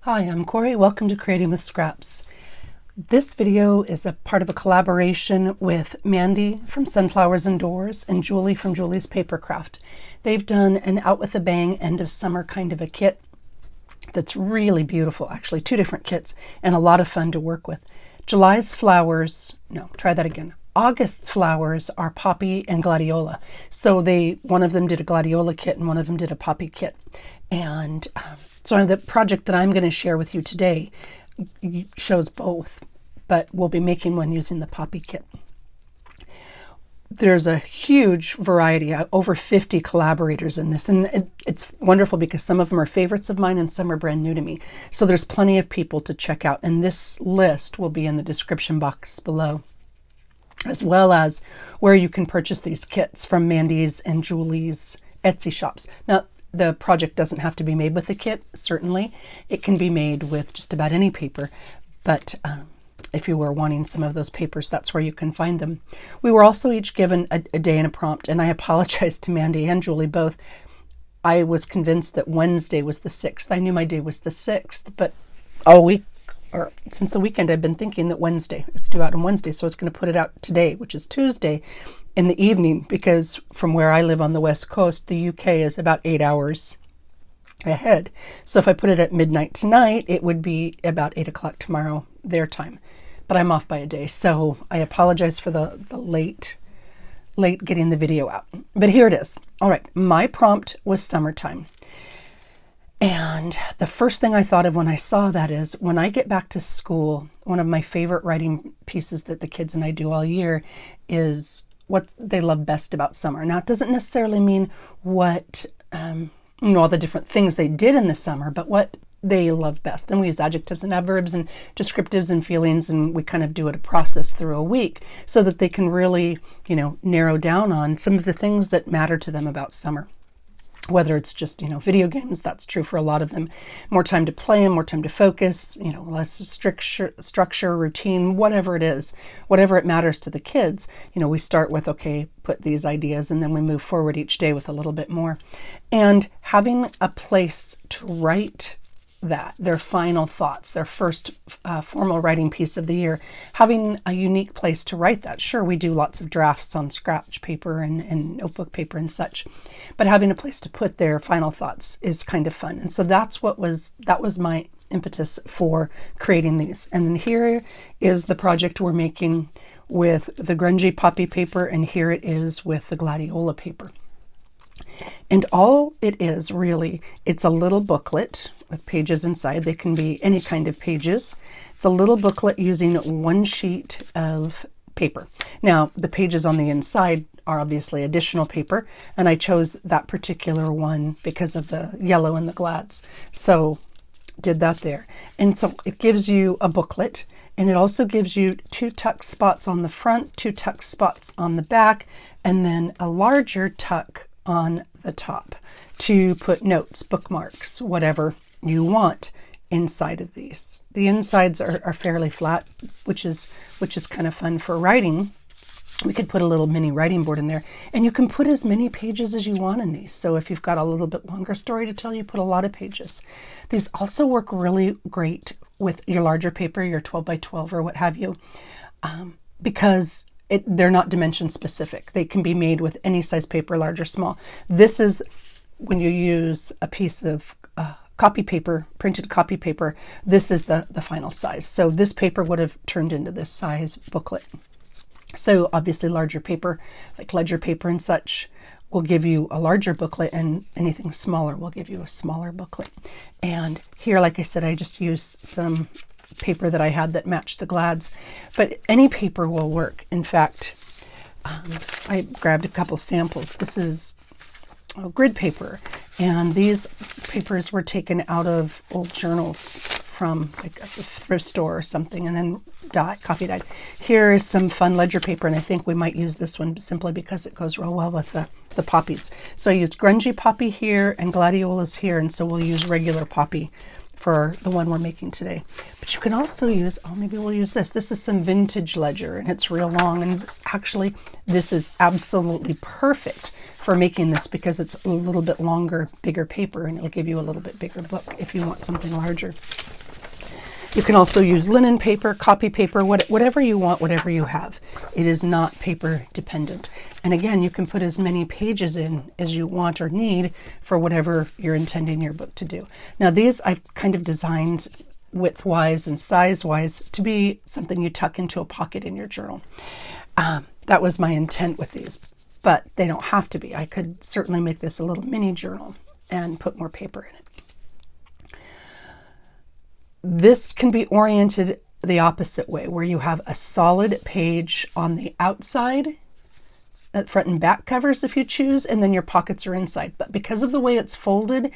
Hi, I'm Corey. Welcome to Creating with Scraps. This video is a part of a collaboration with Mandy from Sunflowers and Doors and Julie from Julie's Papercraft. They've done an Out with a Bang end of summer kind of a kit that's really beautiful, actually two different kits and a lot of fun to work with. August's flowers are poppy and gladiola. So one of them did a gladiola kit and one of them did a poppy kit. And so the project that I'm going to share with you today shows both, but we'll be making one using the poppy kit. There's a huge variety, over 50 collaborators in this, and it's wonderful because some of them are favorites of mine and some are brand new to me. So there's plenty of people to check out, and this list will be in the description box below, as well as where you can purchase these kits from Mandy's and Julie's Etsy shops. Now, the project doesn't have to be made with a kit, certainly. It can be made with just about any paper, but if you were wanting some of those papers, that's where you can find them. We were also each given a day and a prompt, and I apologize to Mandy and Julie both. I was convinced that Wednesday was the 6th. I knew my day was the 6th, but all week, or since the weekend, I've been thinking that Wednesday, it's due out on Wednesday, so I was going to put it out today, which is Tuesday, in the evening, because from where I live on the West Coast, the UK is about 8 hours ahead. So if I put it at midnight tonight, it would be about 8 o'clock tomorrow, their time. But I'm off by a day, so I apologize for the late getting the video out. But here it is. All right, my prompt was summertime. And the first thing I thought of when I saw that is, when I get back to school, one of my favorite writing pieces that the kids and I do all year is what they love best about summer. Now, it doesn't necessarily mean what, all the different things they did in the summer, but what they love best. And we use adjectives and adverbs and descriptives and feelings, and we kind of do it a process through a week so that they can really, narrow down on some of the things that matter to them about summer. Whether it's just, video games, that's true for a lot of them. More time to play and more time to focus, less structure, routine, whatever it is, whatever it matters to the kids. We start with, okay, put these ideas, and then we move forward each day with a little bit more. And having a place to write that, their final thoughts, their first formal writing piece of the year, having a unique place to write that. Sure, we do lots of drafts on scratch paper and notebook paper and such, but having a place to put their final thoughts is kind of fun. And so that was my impetus for creating these. And then here is the project we're making with the grungy poppy paper, and here it is with the gladiola paper. And all it is really, it's a little booklet with pages inside. They can be any kind of pages. It's a little booklet using one sheet of paper. Now, the pages on the inside are obviously additional paper, and I chose that particular one because of the yellow and the glads. So did that there. And so it gives you a booklet, and it also gives you 2 tuck spots on the front, 2 tuck spots on the back, and then a larger tuck on the top to put notes, bookmarks, whatever you want inside of these. The insides are fairly flat, which is kind of fun for writing. We could put a little mini writing board in there, and you can put as many pages as you want in these. So if you've got a little bit longer story to tell, you put a lot of pages. These also work really great with your larger paper, your 12 by 12 or what have you, because they're not dimension specific. They can be made with any size paper, large or small. This is when you use a piece of copy paper, printed copy paper, this is the final size. So this paper would have turned into this size booklet. So obviously larger paper, like ledger paper and such, will give you a larger booklet, and anything smaller will give you a smaller booklet. And here, like I said, I just used some paper that I had that matched the glads, but any paper will work. In fact, I grabbed a couple samples. This is grid paper, and these papers were taken out of old journals from like a thrift store or something, and then coffee dyed. Here is some fun ledger paper, and I think we might use this one simply because it goes real well with the poppies. So I used grungy poppy here and gladiolas here, and so we'll use regular poppy for the one we're making today. But you can also use, maybe we'll use this. This is some vintage ledger, and it's real long, and actually this is absolutely perfect for making this because it's a little bit longer, bigger paper, and it'll give you a little bit bigger book if you want something larger. You can also use linen paper, copy paper, whatever you want, whatever you have. It is not paper dependent. And again, you can put as many pages in as you want or need for whatever you're intending your book to do. Now these I've kind of designed width-wise and size-wise to be something you tuck into a pocket in your journal. That was my intent with these, but they don't have to be. I could certainly make this a little mini journal and put more paper in it. This can be oriented the opposite way, where you have a solid page on the outside, front and back covers if you choose, and then your pockets are inside. But because of the way it's folded,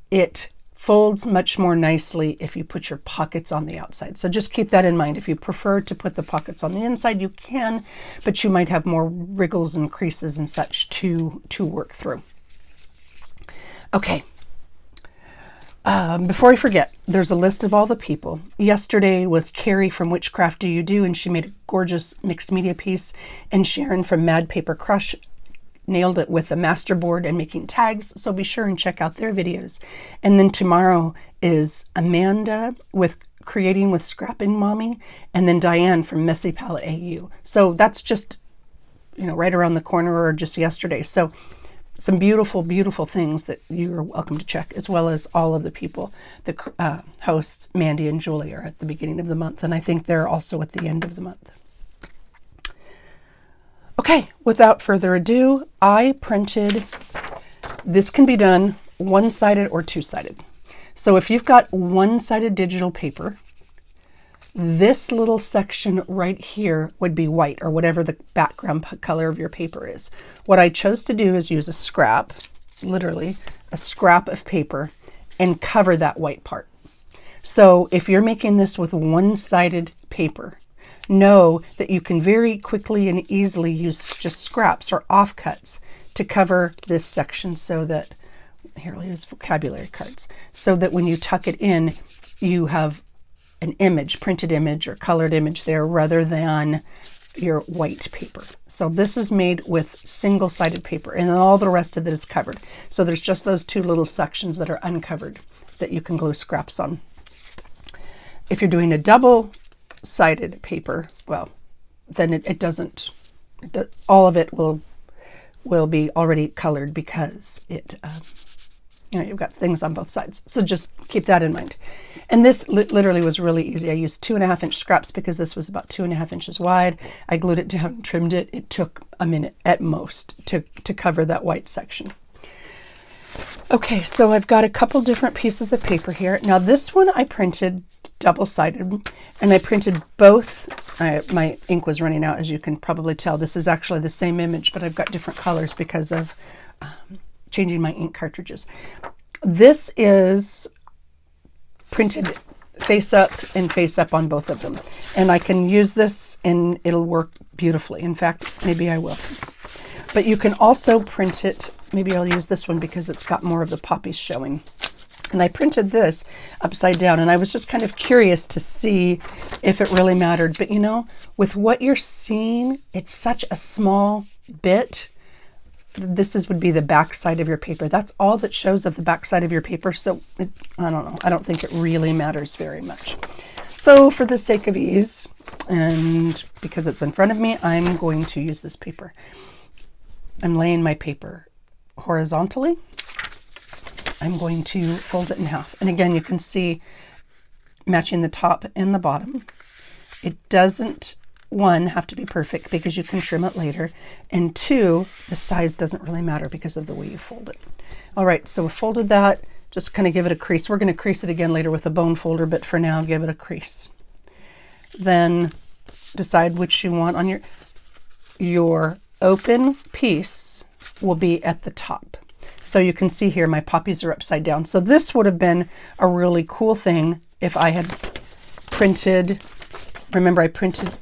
it folds much more nicely if you put your pockets on the outside. So just keep that in mind. If you prefer to put the pockets on the inside, you can, but you might have more wriggles and creases and such to work through. Okay. Before I forget, there's a list of all the people. Yesterday was Carrie from Witchcraft Do You Do, and she made a gorgeous mixed media piece. And Sharon from Mad Paper Crush nailed it with a masterboard and making tags. So be sure and check out their videos. And then tomorrow is Amanda with Creating with Scrapping Mommy, and then Diane from Messy Palette AU. So that's just, right around the corner, or just yesterday. So some beautiful, beautiful things that you're welcome to check, as well as all of the people. The hosts, Mandy and Julie, are at the beginning of the month, and I think they're also at the end of the month. Okay, without further ado, I printed, this can be done one-sided or two-sided. So if you've got one-sided digital paper, this little section right here would be white, or whatever the background color of your paper is. What I chose to do is use a scrap, literally a scrap of paper, and cover that white part. So if you're making this with one-sided paper, know that you can very quickly and easily use just scraps or offcuts to cover this section, so that, here I'll use vocabulary cards, so that when you tuck it in, you have an image, printed image or colored image there, rather than your white paper. So this is made with single-sided paper, and then all the rest of it is covered. So there's just those two little sections that are uncovered that you can glue scraps on. If you're doing a double-sided paper, well, then it doesn't, all of it will be already colored, because it, you've got things on both sides. So just keep that in mind. And this literally was really easy. I used 2.5-inch scraps because this was about 2.5 inches wide. I glued it down and trimmed it. It took a minute at most to cover that white section. Okay, so I've got a couple different pieces of paper here. Now this one I printed double-sided, and I printed both. My ink was running out, as you can probably tell. This is actually the same image, but I've got different colors because of changing my ink cartridges. This is printed face up and face up on both of them. And I can use this and it'll work beautifully. In fact, maybe I will. But you can also print it, maybe I'll use this one because it's got more of the poppies showing. And I printed this upside down, and I was just kind of curious to see if it really mattered. But with what you're seeing, it's such a small bit. This would be the back side of your paper. That's all that shows of the back side of your paper. So I don't know. I don't think it really matters very much. So for the sake of ease, and because it's in front of me, I'm going to use this paper. I'm laying my paper horizontally. I'm going to fold it in half. And again, you can see matching the top and the bottom. It doesn't, one, have to be perfect because you can trim it later, and two, the size doesn't really matter because of the way you fold it. All right, so we folded that, just kind of give it a crease. We're going to crease it again later with a bone folder, but for now, give it a crease. Then decide which you want on your open piece will be at the top. So you can see here my poppies are upside down. So this would have been a really cool thing if I had printed, remember I printed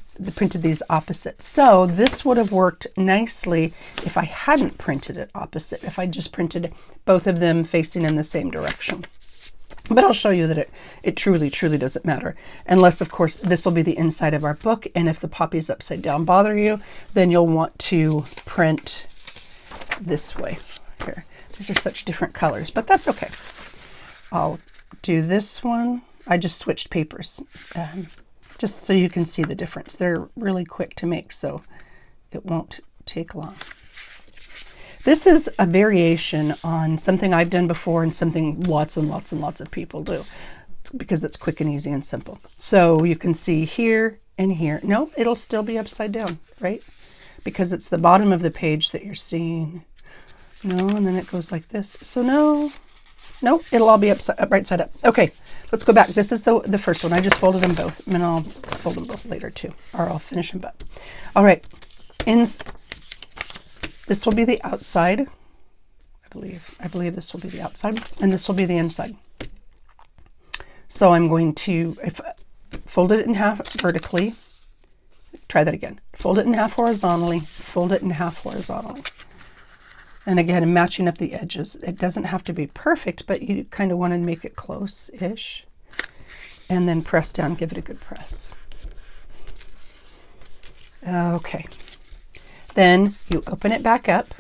these opposite. So this would have worked nicely if I hadn't printed it opposite, if I just printed both of them facing in the same direction. But I'll show you that it truly, truly doesn't matter. Unless, of course, this will be the inside of our book, and if the poppies upside down bother you, then you'll want to print this way. Here, these are such different colors, but that's okay. I'll do this one I just switched papers, just so you can see the difference. They're really quick to make, so it won't take long. This is a variation on something I've done before and something lots and lots and lots of people do, because it's quick and easy and simple. So you can see here and here. No, it'll still be upside down, right? Because it's the bottom of the page that you're seeing. No, and then it goes like this. So no, it'll all be right side up. Okay, let's go back. This is the first one. I just folded them both, and I'll fold them both later too, or I'll finish them up. All right, this will be the outside. I believe this will be the outside, and this will be the inside. So I'm going to fold it in half vertically. Try that again. Fold it in half horizontally, fold it in half horizontally. And again, I'm matching up the edges. It doesn't have to be perfect, but you kind of want to make it close-ish. And then press down, give it a good press. Okay. Then you open it back up,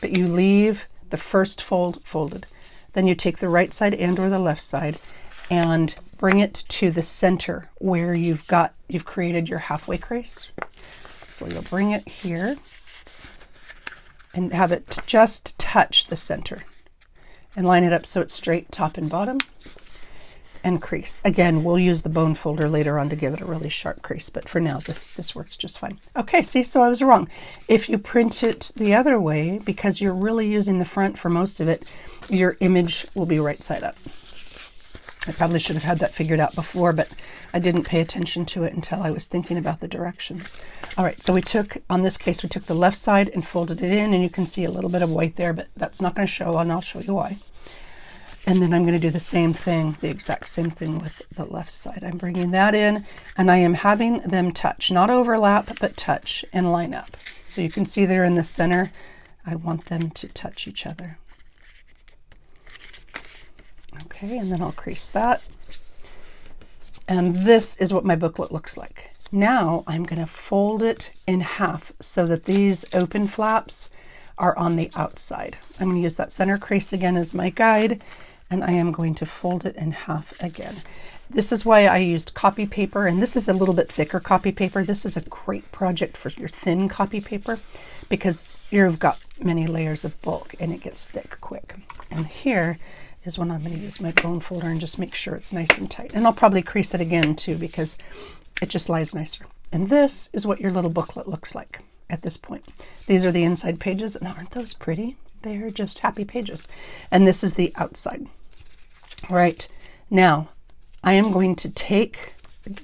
but you leave the first fold folded. Then you take the right side and or the left side and bring it to the center where you've created your halfway crease. So you'll bring it here and have it just touch the center and line it up so it's straight top and bottom and crease. Again, we'll use the bone folder later on to give it a really sharp crease, but for now this works just fine. Okay, see, so I was wrong. If you print it the other way, because you're really using the front for most of it, your image will be right side up. I probably should have had that figured out before, but I didn't pay attention to it until I was thinking about the directions. All right, so on this case, we took the left side and folded it in, and you can see a little bit of white there, but that's not going to show, and I'll show you why. And then I'm going to do the same thing, the exact same thing with the left side. I'm bringing that in, and I am having them touch, not overlap, but touch and line up. So you can see there in the center, I want them to touch each other. Okay, and then I'll crease that. And this is what my booklet looks like. Now I'm going to fold it in half so that these open flaps are on the outside. I'm going to use that center crease again as my guide, and I am going to fold it in half again. This is why I used copy paper, and this is a little bit thicker copy paper. This is a great project for your thin copy paper because you've got many layers of bulk and it gets thick quick. And here is when I'm going to use my bone folder and just make sure it's nice and tight. And I'll probably crease it again too because it just lies nicer. And this is what your little booklet looks like at this point. These are the inside pages, and aren't those pretty? They're just happy pages. And this is the outside. All right, now I am going to take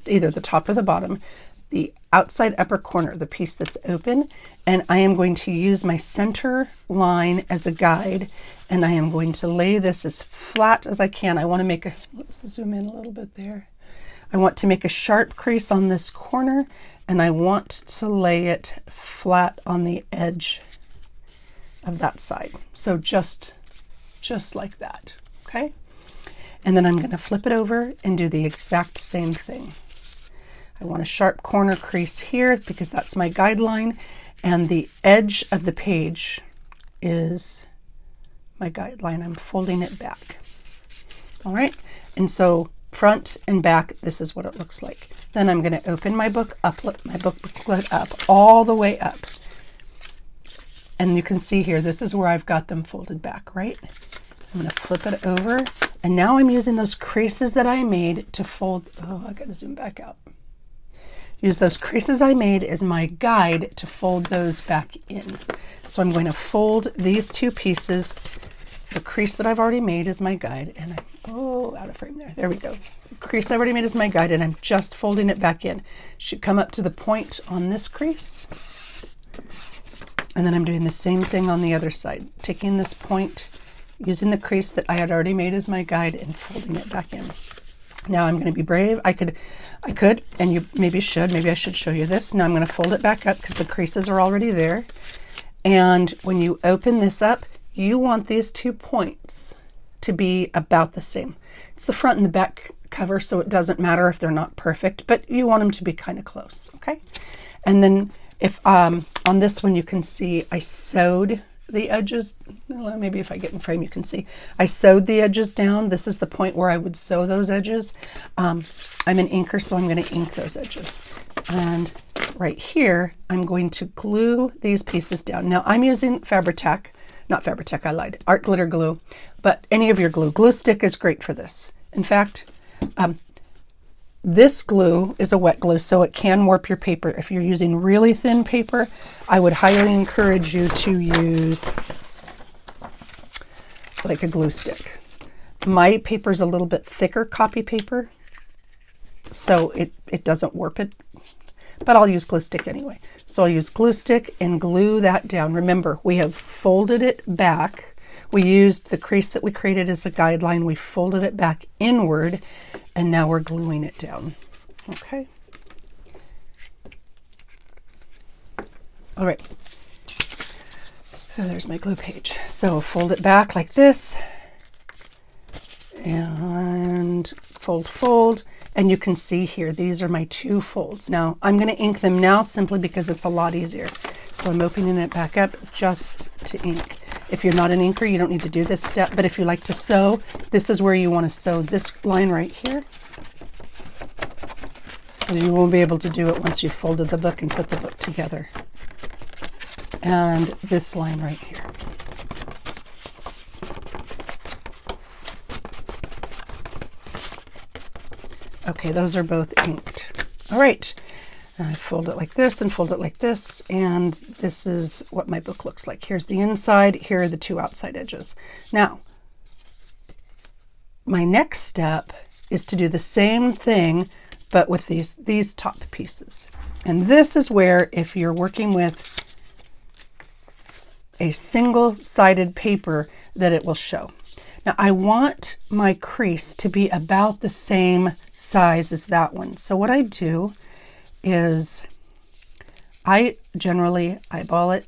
either the top or the bottom, the outside upper corner, the piece that's open, and I am going to use my center line as a guide, and I am going to lay this as flat as I can. I want to make let's zoom in a little bit there. I want to make a sharp crease on this corner, and I want to lay it flat on the edge of that side. So just like that, okay? And then I'm going to flip it over and do the exact same thing. I want a sharp corner crease here because that's my guideline, and the edge of the page is my guideline. I'm folding it back. All right, and so front and back, this is what it looks like. Then I'm going to open my booklet up all the way up. And you can see here, this is where I've got them folded back, right? I'm going to flip it over, and now I'm using those creases that I made to fold. Oh, I got to zoom back out. Use those creases I made as my guide to fold those back in. So I'm going to fold these two pieces. The crease that I've already made is my guide, and out of frame there. There we go. The crease I already made is my guide, and I'm just folding it back in. Should come up to the point on this crease. And then I'm doing the same thing on the other side, taking this point, using the crease that I had already made as my guide and folding it back in. Now I'm going to be brave. I could, and you maybe should, maybe I should show you this. Now I'm going to fold it back up because the creases are already there. And when you open this up, you want these 2 points to be about the same. It's the front and the back cover, so it doesn't matter if they're not perfect, but you want them to be kind of close, okay? And then if on this one you can see I sewed the edges. Well, maybe if I get in frame you can see. I sewed the edges down. This is the point where I would sew those edges. I'm an inker, so I'm going to ink those edges. And right here, I'm going to glue these pieces down. Now I'm using Fabri-Tac, not Fabri-Tac, I lied, art glitter glue, but any of your glue. Glue stick is great for this. In fact, this glue is a wet glue, so it can warp your paper. If you're using really thin paper, I would highly encourage you to use like a glue stick. My paper is a little bit thicker copy paper, so it doesn't warp it, but I'll use glue stick anyway. So I'll use glue stick and glue that down. Remember, we have folded it back. We used the crease that we created as a guideline. We folded it back inward, and now we're gluing it down. Okay. All right. So there's my glue page. So fold it back like this, and fold, fold. And you can see here, these are my two folds. Now I'm going to ink them now simply because it's a lot easier. So I'm opening it back up just to ink. If you're not an inker, you don't need to do this step, but if you like to sew, this is where you want to sew this line right here. And you won't be able to do it once you've folded the book and put the book together. And this line right here. Okay, those are both inked. All right, I fold it like this and fold it like this, and this is what my book looks like. Here's the inside, here are the two outside edges. Now, my next step is to do the same thing, but with these top pieces. And this is where, if you're working with a single-sided paper, that it will show. Now I want my crease to be about the same size as that one. So what I do is I generally eyeball it,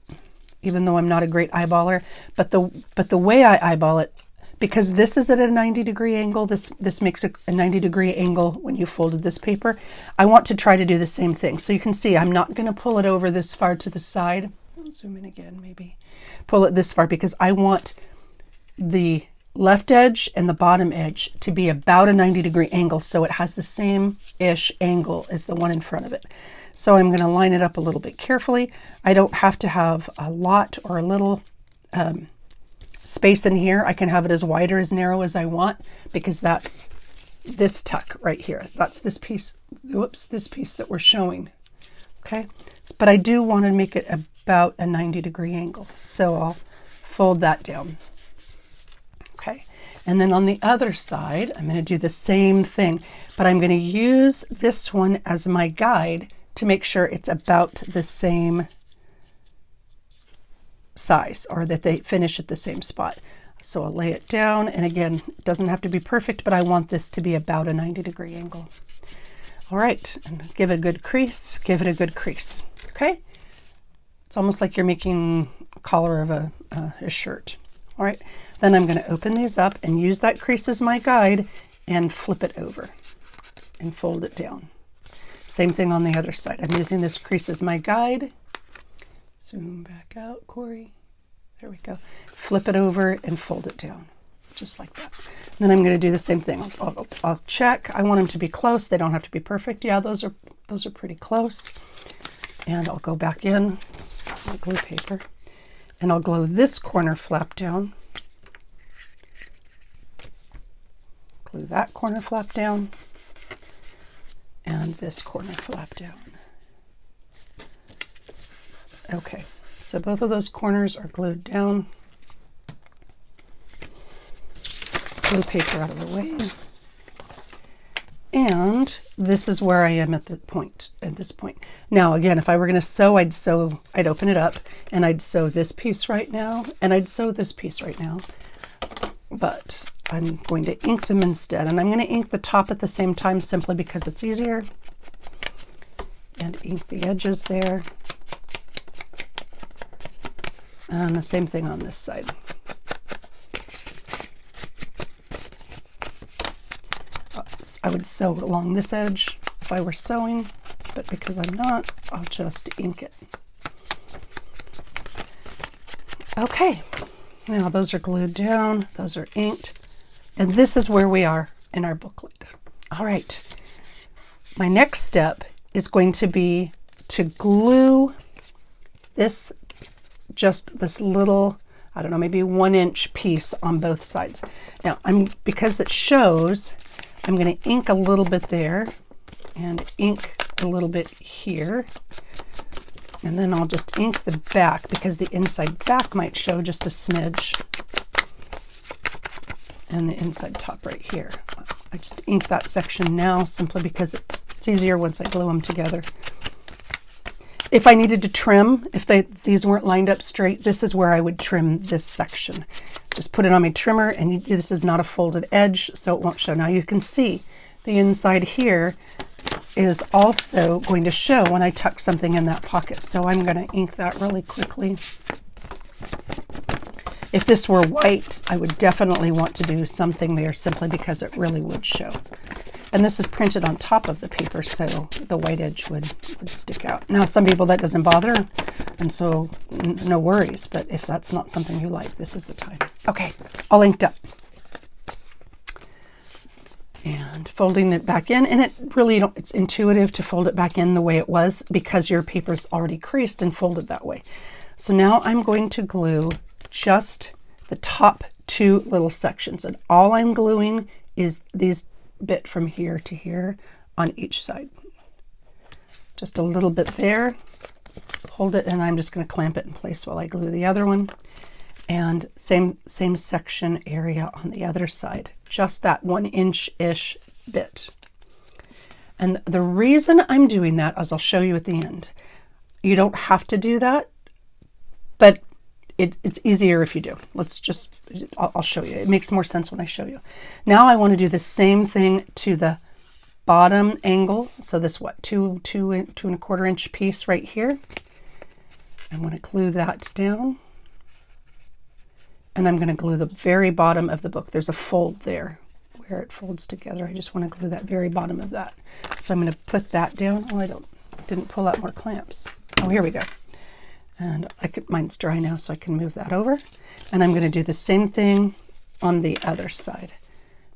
even though I'm not a great eyeballer, but the way I eyeball it, because this is at a 90-degree angle, this makes a 90-degree angle when you folded this paper. I want to try to do the same thing. So you can see I'm not going to pull it over this far to the side. I'll zoom in again, maybe. Pull it this far because I want the left edge and the bottom edge to be about a 90-degree angle, so it has the same-ish angle as the one in front of it. So I'm going to line it up a little bit carefully. I don't have to have a lot or a little space in here. I can have it as wide or as narrow as I want, because that's this tuck right here. That's this piece, whoops, this piece that we're showing. Okay, but I do want to make it about a 90-degree angle, so I'll fold that down. Okay, and then on the other side, I'm going to do the same thing, but I'm going to use this one as my guide to make sure it's about the same size, or that they finish at the same spot. So I'll lay it down, and again, it doesn't have to be perfect, but I want this to be about a 90-degree angle. All right, and give it a good crease, give it a good crease. Okay, it's almost like you're making a collar of a shirt. All right, then I'm going to open these up and use that crease as my guide and flip it over and fold it down. Same thing on the other side. I'm using this crease as my guide. Zoom back out, Corey. There we go. Flip it over and fold it down, just like that. And then I'm going to do the same thing. I'll check. I want them to be close. They don't have to be perfect. Yeah, those are pretty close. And I'll go back in with glue paper, and I'll glue this corner flap down. Glue that corner flap down, and this corner flap down. Okay, so both of those corners are glued down. Glue paper out of the way. And this is where I am at this point. Now, again, if I were going to sew, I'd open it up, and I'd sew this piece right now, and I'd sew this piece right now. But I'm going to ink them instead, and I'm going to ink the top at the same time simply because it's easier. And ink the edges there. And the same thing on this side. I would sew along this edge if I were sewing, but because I'm not, I'll just ink it. Okay, now those are glued down, those are inked, and this is where we are in our booklet. All right, my next step is going to be to glue this, just this little, I don't know, maybe 1-inch piece on both sides. Now, because it shows, I'm going to ink a little bit there and ink a little bit here. And then I'll just ink the back because the inside back might show just a smidge. And the inside top right here. I just ink that section now simply because it's easier once I glue them together. If I needed to trim, if these weren't lined up straight, this is where I would trim this section. Just put it on my trimmer, and this is not a folded edge, so it won't show. Now you can see the inside here is also going to show when I tuck something in that pocket. So I'm going to ink that really quickly. If this were white, I would definitely want to do something there simply because it really would show. And this is printed on top of the paper, so the white edge would stick out. Now, some people that doesn't bother, and so no worries. But if that's not something you like, this is the time. Okay, all inked up. And folding it back in, and it's intuitive to fold it back in the way it was because your paper's already creased and folded that way. So now I'm going to glue just the top 2 little sections, and all I'm gluing is these bit from here to here on each side. Just a little bit there, hold it, and I'm just going to clamp it in place while I glue the other one. And same section area on the other side, just that 1-inch-ish bit. And the reason I'm doing that, as I'll show you at the end, you don't have to do that, but it's easier if you do. I'll show you. It makes more sense when I show you. Now I want to do the same thing to the bottom angle. So this, two and a quarter inch piece right here. I'm going to glue that down. And I'm going to glue the very bottom of the book. There's a fold there where it folds together. I just want to glue that very bottom of that. So I'm going to put that down. Oh, didn't pull out more clamps. Oh, here we go. And mine's dry now, so I can move that over. And I'm going to do the same thing on the other side.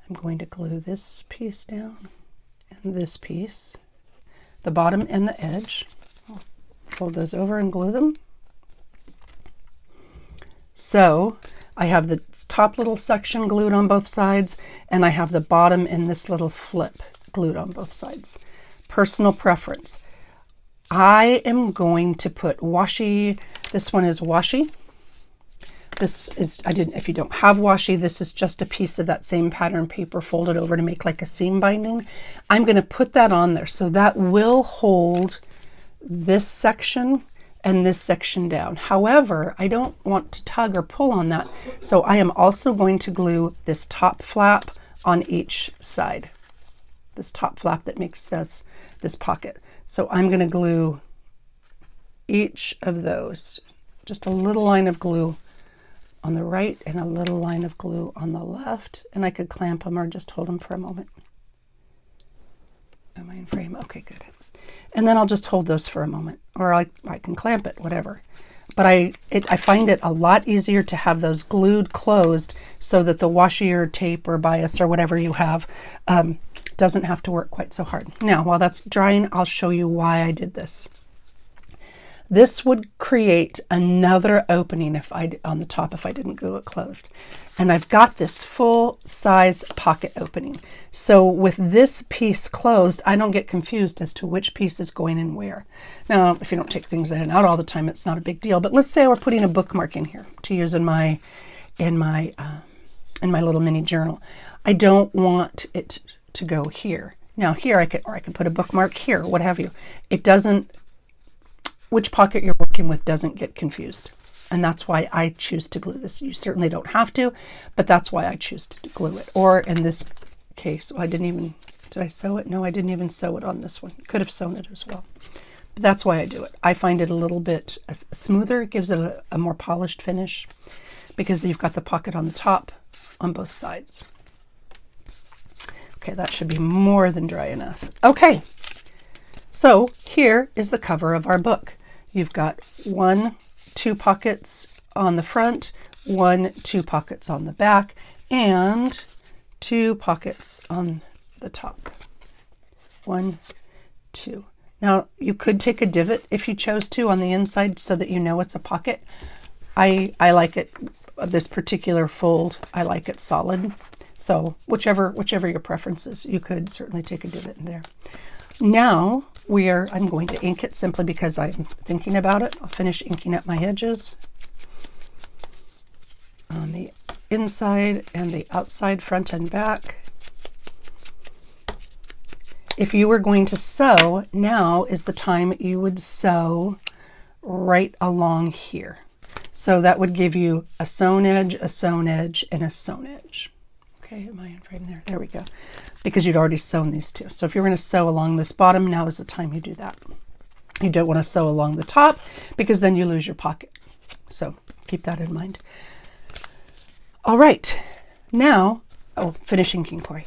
I'm going to glue this piece down and this piece, the bottom and the edge. I'll fold those over and glue them. So I have the top little section glued on both sides, and I have the bottom in this little flip glued on both sides. Personal preference. I am going to put washi. This one is washi. If you don't have washi, this is just a piece of that same pattern paper folded over to make like a seam binding. I'm going to put that on there, so that will hold this section and this section down. However, I don't want to tug or pull on that, so I am also going to glue this top flap on each side. This top flap that makes this pocket. So I'm going to glue each of those. Just a little line of glue on the right and a little line of glue on the left. And I could clamp them or just hold them for a moment. Am I in frame? Okay, good. And then I'll just hold those for a moment, or I can clamp it, whatever. But I find it a lot easier to have those glued closed so that the washi or tape or bias or whatever you have doesn't have to work quite so hard. Now, while that's drying, I'll show you why I did this. This would create another opening on the top if I didn't glue it closed. And I've got this full size pocket opening. So with this piece closed, I don't get confused as to which piece is going in where. Now, if you don't take things in and out all the time, it's not a big deal. But let's say we're putting a bookmark in here to use in my little mini journal. I don't want it to go here. Now here I could put a bookmark here, what have you. It doesn't, which pocket you're working with doesn't get confused. And that's why I choose to glue this. You certainly don't have to, but that's why I choose to glue it. Or in this case, did I sew it? No, I didn't even sew it on this one. Could have sewn it as well. But that's why I do it. I find it a little bit smoother. It gives it a more polished finish because you've got the pocket on the top on both sides. Okay, that should be more than dry enough. Okay, so here is the cover of our book. You've got 2 pockets on the front, 2 pockets on the back, and 2 pockets on the top. 1, 2. Now, you could take a divot if you chose to on the inside so that you know it's a pocket. I like it, this particular fold, I like it solid. So whichever your preference is, you could certainly take a divot in there. Now I'm going to ink it simply because I'm thinking about it. I'll finish inking up my edges on the inside and the outside, front and back. If you were going to sew, now is the time you would sew right along here. So that would give you a sewn edge, a sewn edge, and a sewn edge. Okay, am I in frame there? There we go. Because you'd already sewn these two. So if you're going to sew along this bottom, now is the time you do that. You don't want to sew along the top because then you lose your pocket. So keep that in mind. All right, now, finish inking, Corey.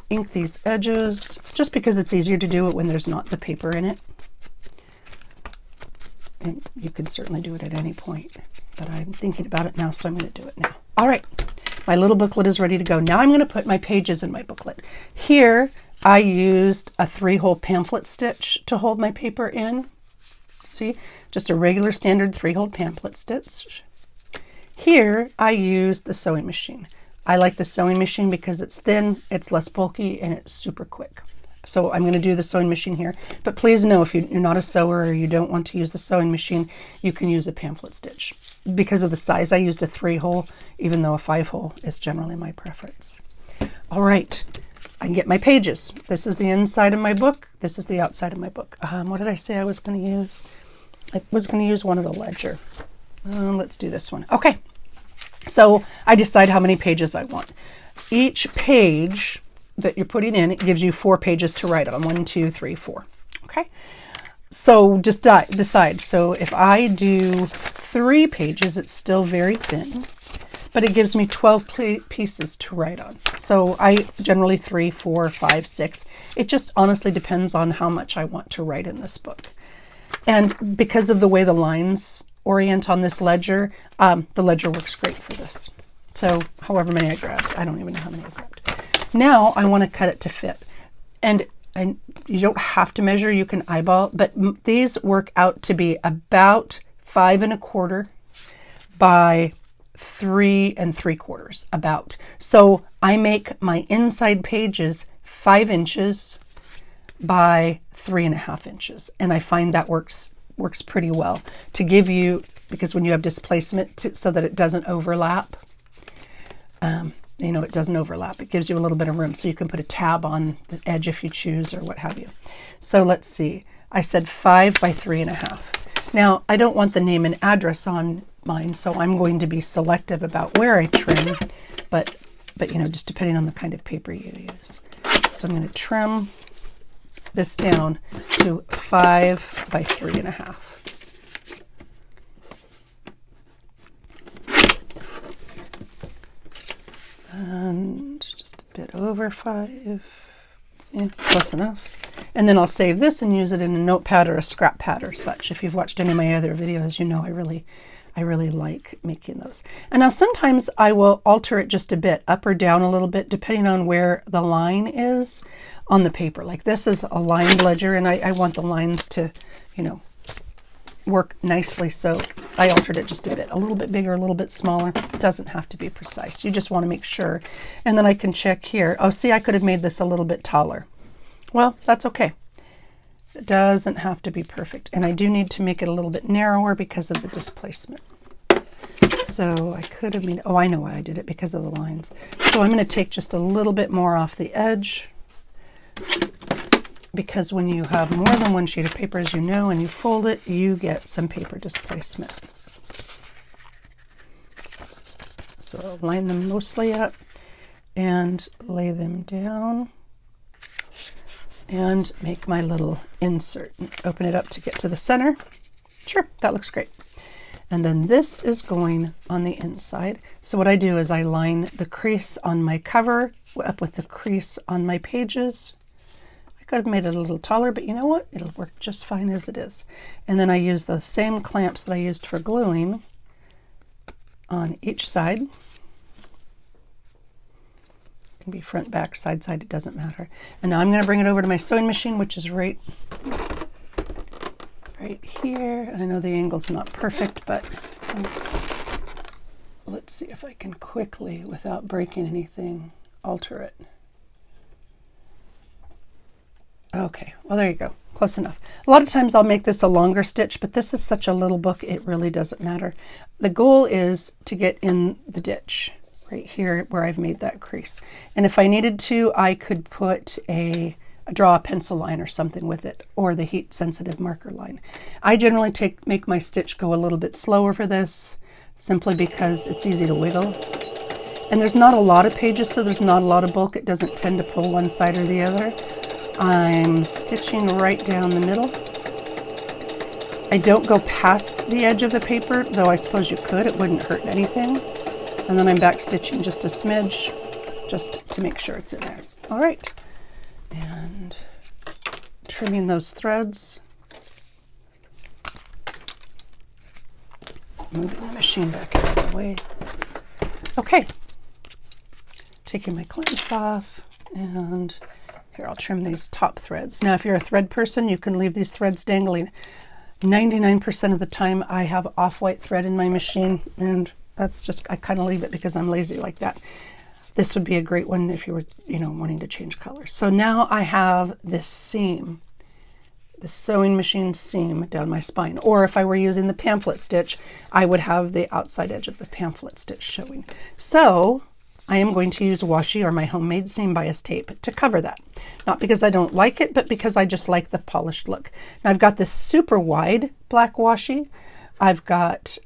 Ink these edges, just because it's easier to do it when there's not the paper in it. And you can certainly do it at any point, but I'm thinking about it now, so I'm going to do it now. All right, my little booklet is ready to go. Now I'm going to put my pages in my booklet. Here, I used a 3-hole pamphlet stitch to hold my paper in. See, just a regular standard 3-hole pamphlet stitch. Here, I used the sewing machine. I like the sewing machine because it's thin, it's less bulky, and it's super quick. So I'm going to do the sewing machine here. But please know, if you're not a sewer or you don't want to use the sewing machine, you can use a pamphlet stitch. Because of the size, I used a 3-hole, even though a 5-hole is generally my preference. All right, I can get my pages. This is the inside of my book. This is the outside of my book. What did I say I was going to use? I was going to use one of the ledger. Let's do this one. Okay, so I decide how many pages I want. Each page that you're putting in, it gives you 4 pages to write on. 1, 2, 3, 4. Okay, so just decide. So if I do 3 pages, it's still very thin, but it gives me 12 pieces to write on. So I generally 3, 4, 5, 6. It just honestly depends on how much I want to write in this book. And because of the way the lines orient on this ledger, the ledger works great for this. So however many I grabbed, I don't even know how many I grabbed. Now I want to cut it to fit. And you don't have to measure, you can eyeball, but these work out to be about 5 1/4 by 3 3/4, about. So I make my inside pages 5 inches by 3 1/2 inches. And I find that works pretty well to give you, because when you have displacement so that it doesn't overlap, it doesn't overlap. It gives you a little bit of room, so you can put a tab on the edge if you choose or what have you. So let's see. I said 5 by 3 1/2. Now, I don't want the name and address on mine, so I'm going to be selective about where I trim, but just depending on the kind of paper you use. So I'm going to trim this down to 5 by 3 1/2. And just a bit over 5, yeah, close enough. And then I'll save this and use it in a notepad or a scrap pad or such. If you've watched any of my other videos, you know I really like making those. And now sometimes I will alter it just a bit, up or down a little bit, depending on where the line is on the paper. Like this is a lined ledger, and I want the lines to, work nicely, so I altered it just a bit, a little bit bigger, a little bit smaller. It doesn't have to be precise. You just want to make sure. And then I can check here. Oh, see, I could have made this a little bit taller. Well, that's okay. It doesn't have to be perfect. And I do need to make it a little bit narrower because of the displacement. So I could have made, I know why I did it, because of the lines. So I'm going to take just a little bit more off the edge, because when you have more than one sheet of paper, as you know, and you fold it, you get some paper displacement. So I'll line them mostly up and lay them down and make my little insert. Open it up to get to the center. Sure, that looks great. And then this is going on the inside. So what I do is I line the crease on my cover up with the crease on my pages. Could have made it a little taller, but you know what? It'll work just fine as it is. And then I use those same clamps that I used for gluing on each side. It can be front, back, side, side, it doesn't matter. And now I'm going to bring it over to my sewing machine, which is right here. I know the angle's not perfect, but let's see if I can quickly, without breaking anything, alter it. Okay, well, there you go. Close enough. A lot of times I'll make this a longer stitch, but this is such a little book, it really doesn't matter. The goal is to get in the ditch right here where I've made that crease. And if I needed to, I could put draw a pencil line or something with it, or the heat sensitive marker line. I generally make my stitch go a little bit slower for this, simply because it's easy to wiggle. And there's not a lot of pages, so there's not a lot of bulk. It doesn't tend to pull one side or the other. I'm stitching right down the middle. I don't go past the edge of the paper, though I suppose you could. It wouldn't hurt anything. And then I'm back stitching just a smidge, just to make sure it's in there. All right. And trimming those threads. Moving the machine back out of the way. Okay. Taking my clamps off, and here, I'll trim these top threads. Now, if you're a thread person, you can leave these threads dangling. 99% of the time, I have off-white thread in my machine, and that's just, I kind of leave it because I'm lazy like that. This would be a great one if you were, wanting to change colors. So now I have this seam, the sewing machine seam down my spine. Or if I were using the pamphlet stitch, I would have the outside edge of the pamphlet stitch showing. So I am going to use washi, or my homemade seam bias tape, to cover that. Not because I don't like it, but because I just like the polished look. Now I've got this super wide black washi. I've got,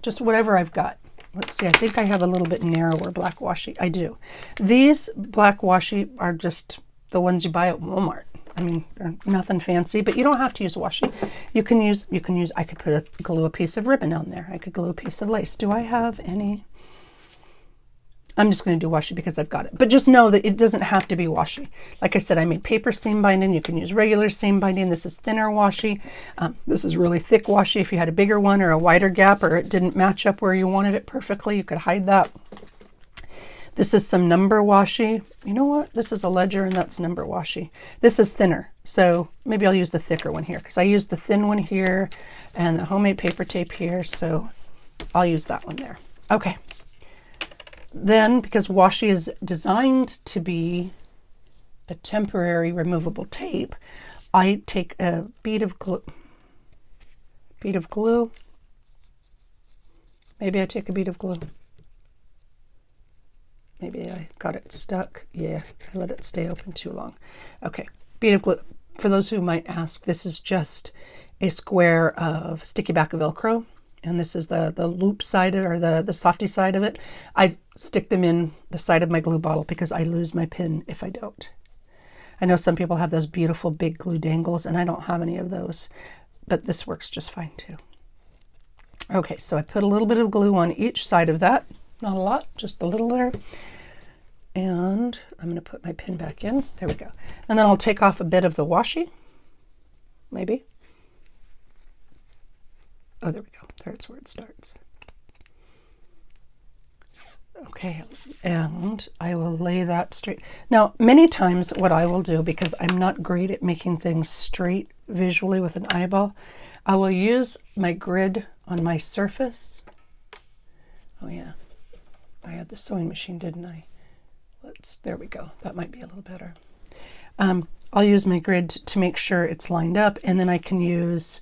just whatever I've got. Let's see, I think I have a little bit narrower black washi. I do. These black washi are just the ones you buy at Walmart. I mean, they're nothing fancy, but you don't have to use washi. I could glue a piece of ribbon on there. I could glue a piece of lace. Do I have any? I'm just going to do washi because I've got it. But just know that it doesn't have to be washi. Like I said, I made paper seam binding. You can use regular seam binding. This is thinner washi. This is really thick washi. If you had a bigger one or a wider gap, or it didn't match up where you wanted it perfectly, you could hide that. This is some number washi. You know what? This is a ledger, and that's number washi. This is thinner, so maybe I'll use the thicker one here, because I used the thin one here and the homemade paper tape here, so I'll use that one there. Okay. Then, because washi is designed to be a temporary removable tape, I take a bead of glue. Maybe I take a bead of glue. Maybe I got it stuck. Yeah, I let it stay open too long. Okay, bead of glue. For those who might ask, this is just a square of sticky back of Velcro. And this is the loop side, or the softy side of it. I stick them in the side of my glue bottle because I lose my pin if I don't. I know some people have those beautiful big glue dangles, and I don't have any of those, but this works just fine too. Okay, so I put a little bit of glue on each side of that. Not a lot, just a little there. And I'm going to put my pin back in. There we go. And then I'll take off a bit of the washi, maybe. Oh, there we go. There's where it starts. Okay, and I will lay that straight. Now, many times what I will do, because I'm not great at making things straight visually with an eyeball, I will use my grid on my surface. Oh yeah, I had the sewing machine, didn't I? There we go. That might be a little better. I'll use my grid to make sure it's lined up, and then I can use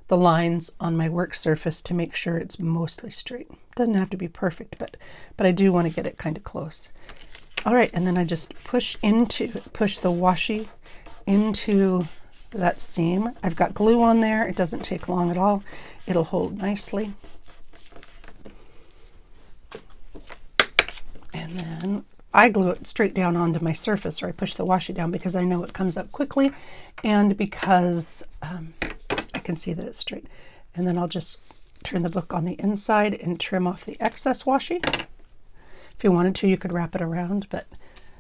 the lines on my work surface to make sure it's mostly straight. Doesn't have to be perfect, but I do want to get it kind of close. All right, and then I just push the washi into that seam. I've got glue on there. It doesn't take long at all. It'll hold nicely. And then I glue it straight down onto my surface, or I push the washi down because I know it comes up quickly, and because I can see that it's straight. And then I'll just turn the book on the inside and trim off the excess washi. If you wanted to, you could wrap it around, but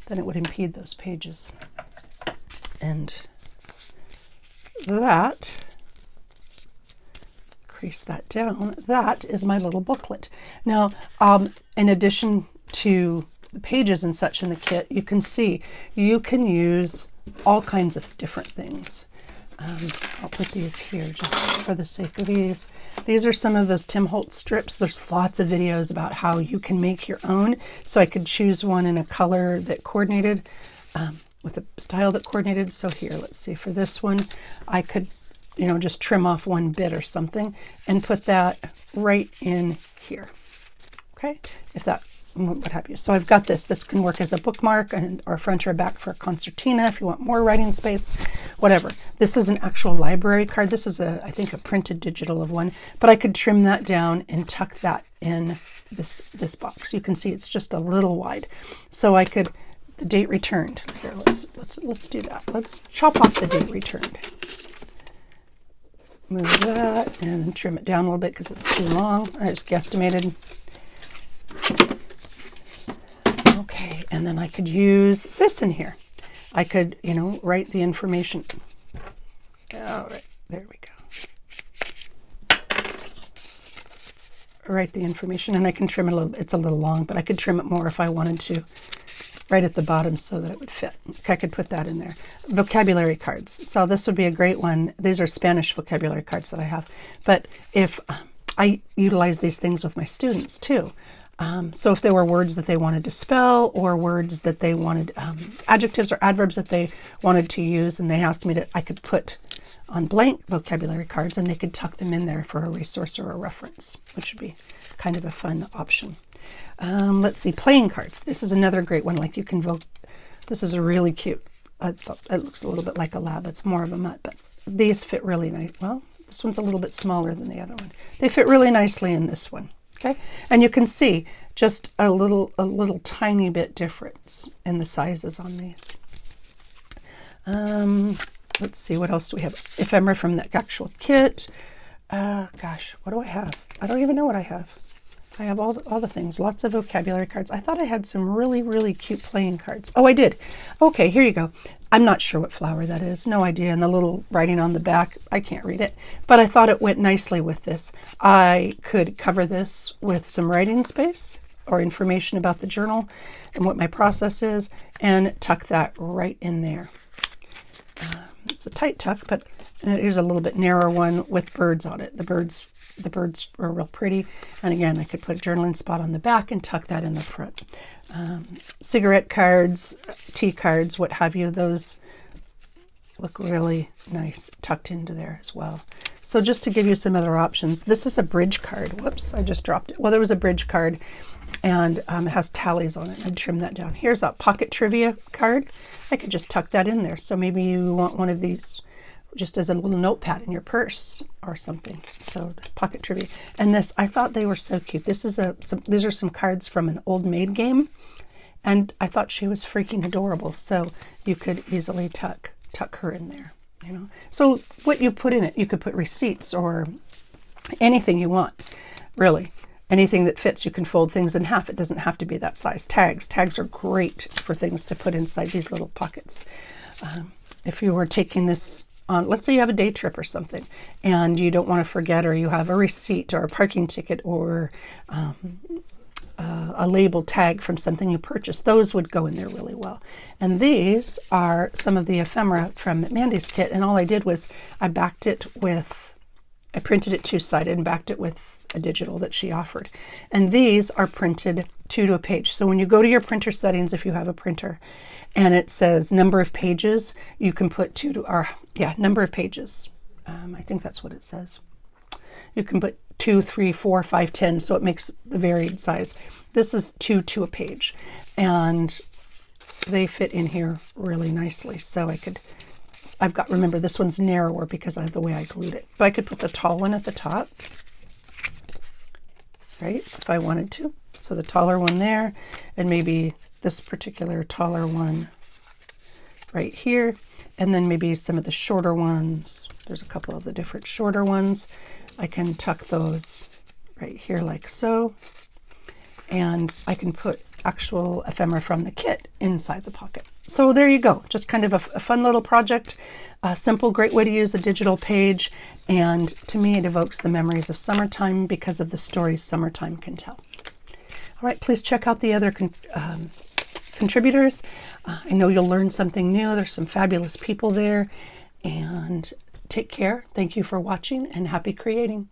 then it would impede those pages. And that increase that down. That is my little booklet. Now, in addition to the pages and such in the kit, you can see you can use all kinds of different things. I'll put these here just for the sake of ease. These are some of those Tim Holtz strips. There's lots of videos about how you can make your own. So I could choose one in a color that coordinated, with a style that coordinated. So here, let's see, for this one, I could, you know, just trim off one bit or something and put that right in here. Okay, if that, what have you. So I've got this. This can work as a bookmark or front or back for a concertina if you want more writing space, whatever. This is an actual library card. This is I think a printed digital of one, but I could trim that down and tuck that in this box. You can see it's just a little wide. So I could, the date returned. Here, let's do that. Let's chop off the date returned. Move that and trim it down a little bit because it's too long. I just guesstimated. Okay, and then I could use this in here. I could, you know, write the information. All right, there we go. Write the information, and I can trim it a little bit. It's a little long, but I could trim it more if I wanted to, right at the bottom so that it would fit. Okay, I could put that in there. Vocabulary cards. So this would be a great one. These are Spanish vocabulary cards that I have. But if I utilize these things with my students too. So if there were words that they wanted to spell or words that they wanted, adjectives or adverbs that they wanted to use, and they asked me to, I could put on blank vocabulary cards and they could tuck them in there for a resource or a reference, which would be kind of a fun option. Let's see, playing cards. This is another great one. Like you can vote. This is a really cute. I thought it looks a little bit like a lab. It's more of a mutt, but these fit really nice. Well, this one's a little bit smaller than the other one. They fit really nicely in this one. Okay, and you can see just a little tiny bit difference in the sizes on these. Let's see, what else do we have? Ephemera from the actual kit. Gosh, what do I have? I don't even know what I have. I have all the things, lots of vocabulary cards. I thought I had some really, really cute playing cards. Oh, I did. Okay, here you go. I'm not sure what flower that is. No idea. And the little writing on the back, I can't read it. But I thought it went nicely with this. I could cover this with some writing space or information about the journal and what my process is and tuck that right in there. It's a tight tuck, but here's a little bit narrower one with birds on it. The birds are real pretty. And again, I could put a journaling spot on the back and tuck that in the front. Cigarette cards, tea cards, what have you, those look really nice tucked into there as well. So just to give you some other options, this is a bridge card. Whoops, I just dropped it. Well, there was a bridge card and it has tallies on it. I'd trim that down. Here's a pocket trivia card. I could just tuck that in there. So maybe you want one of these just as a little notepad in your purse or something. So pocket trivia. And this, I thought they were so cute. This is these are some cards from an Old Maid game. And I thought she was freaking adorable. So you could easily tuck her in there, you know. So what you put in it, you could put receipts or anything you want, really. Anything that fits. You can fold things in half. It doesn't have to be that size. Tags are great for things to put inside these little pockets. If you were taking this on, let's say you have a day trip or something and you don't want to forget, or you have a receipt or a parking ticket or a label tag from something you purchased, those would go in there really well. And these are some of the ephemera from Mandy's kit, and all I did was I printed it two-sided and backed it with a digital that she offered. And these are printed 2 to a page. So when you go to your printer settings, if you have a printer, and it says number of pages, you can put 2 to, or yeah, number of pages. I think that's what it says. You can put 2, 3, 4, 5, 10, so it makes the varied size. This is 2 to a page, and they fit in here really nicely. So remember this one's narrower because of the way I glued it. But I could put the tall one at the top, right, if I wanted to. So the taller one there, and maybe this particular taller one right here, and then maybe some of the shorter ones. There's a couple of the different shorter ones. I can tuck those right here like so, and I can put actual ephemera from the kit inside the pocket. So there you go. Just kind of a fun little project, a simple, great way to use a digital page. And to me, it evokes the memories of summertime because of the stories summertime can tell. All right, please check out the other contributors. I know you'll learn something new. There's some fabulous people there. And take care. Thank you for watching, and happy creating.